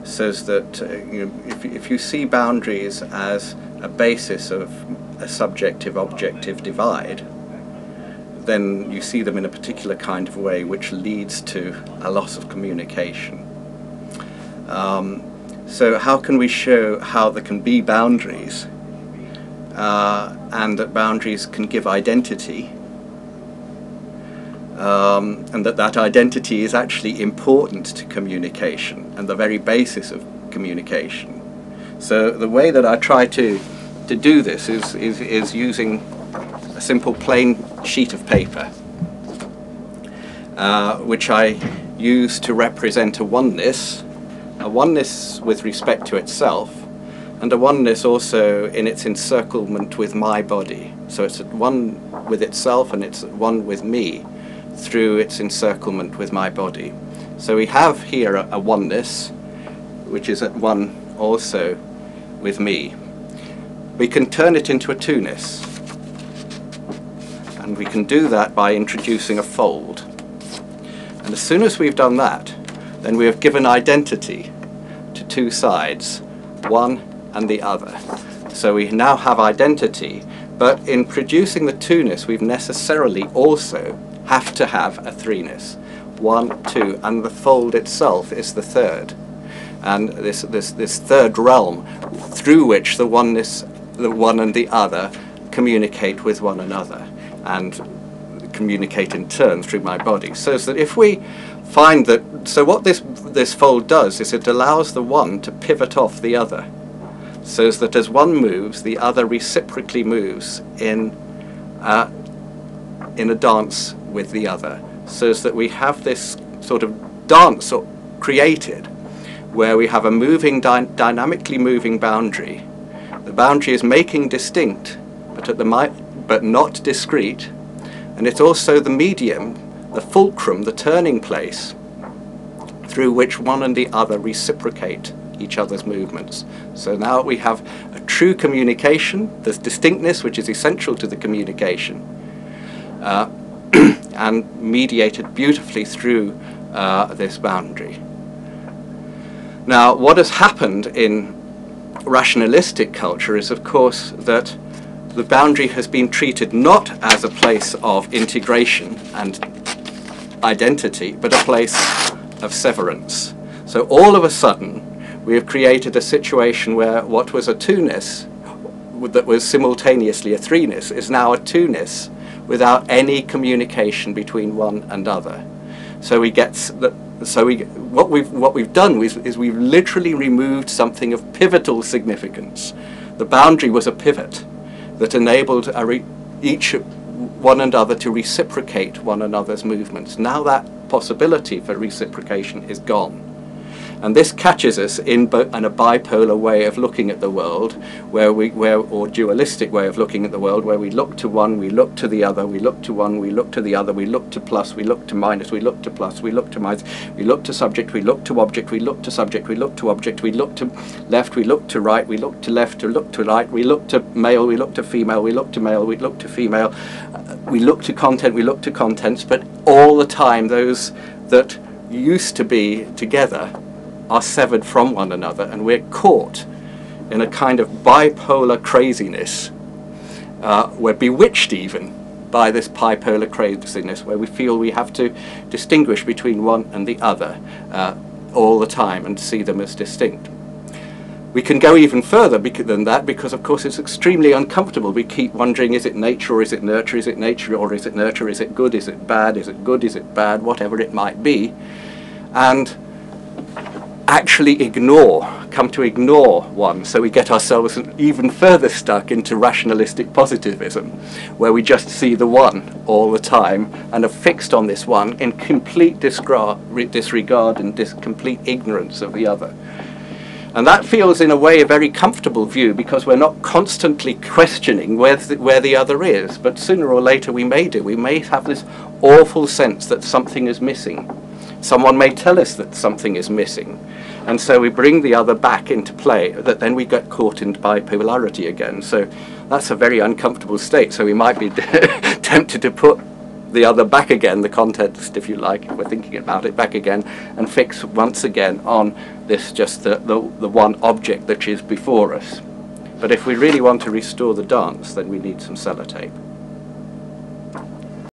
says that if you see boundaries as a basis of a subjective-objective divide, then you see them in a particular kind of way which leads to a loss of communication. So how can we show how there can be boundaries and that boundaries can give identity, and that identity is actually important to communication and the very basis of communication? So the way that I try to do this is using a simple plain sheet of paper, which I use to represent a oneness with respect to itself, and a oneness also in its encirclement with my body. So it's at one with itself and it's at one with me through its encirclement with my body. So we have here a oneness which is at one also with me. We can turn it into a two-ness, and we can do that by introducing a fold. And as soon as we've done that, then we have given identity to two sides, one and the other. So we now have identity, but in producing the two-ness, we've necessarily also have to have a three-ness. 1, 2, and the fold itself is the third. And this third realm through which the oneness, the one and the other, communicate with one another and communicate in turn through my body. So that if we find that, so what this fold does is it allows the one to pivot off the other, so that as one moves, the other reciprocally moves in a dance with the other, so that we have this sort of dance created where we have a moving, dynamically moving boundary. The boundary is making distinct, but not discrete, and it's also the medium, the fulcrum, the turning place through which one and the other reciprocate each other's movements. So now we have a true communication, there's distinctness which is essential to the communication, and mediated beautifully through this boundary. Now, what has happened in rationalistic culture is, of course, that the boundary has been treated not as a place of integration and identity, but a place of severance. So all of a sudden, we have created a situation where what was a two-ness that was simultaneously a three-ness is now a two-ness without any communication between one and other. So we get what we've done is we've literally removed something of pivotal significance. The boundary was a pivot that enabled each one and other to reciprocate one another's movements. Now that possibility for reciprocation is gone. And this catches us in a bipolar way of looking at the world, or dualistic way of looking at the world, where we look to one, we look to the other, we look to one, we look to the other, we look to plus, we look to minus, we look to plus, we look to minus, we look to subject, we look to object, we look to subject, we look to object, we look to left, we look to right, we look to left, we look to right, we look to male, we look to female, we look to male, we look to female, we look to content, we look to contents, but all the time those that used to be together are severed from one another, and we're caught in a kind of bipolar craziness. We're bewitched even by this bipolar craziness, where we feel we have to distinguish between one and the other all the time and see them as distinct. We can go even further than that, because of course it's extremely uncomfortable. We keep wondering, is it nature or is it nurture? Is it nature or is it nurture? Is it good? Is it bad? Is it good? Is it bad? Whatever it might be. And actually come to ignore one, so we get ourselves even further stuck into rationalistic positivism, where we just see the one all the time and are fixed on this one in complete disregard and complete ignorance of the other. And that feels in a way a very comfortable view, because we're not constantly questioning where the other is, but sooner or later we may do. We may have this awful sense that something is missing. Someone may tell us that something is missing, and so we bring the other back into play, that then we get caught in bipolarity again. So that's a very uncomfortable state. So we might be tempted to put the other back again, the context, if you like, if we're thinking about it, back again, and fix once again on this, just the one object that is before us. But if we really want to restore the dance, then we need some sellotape.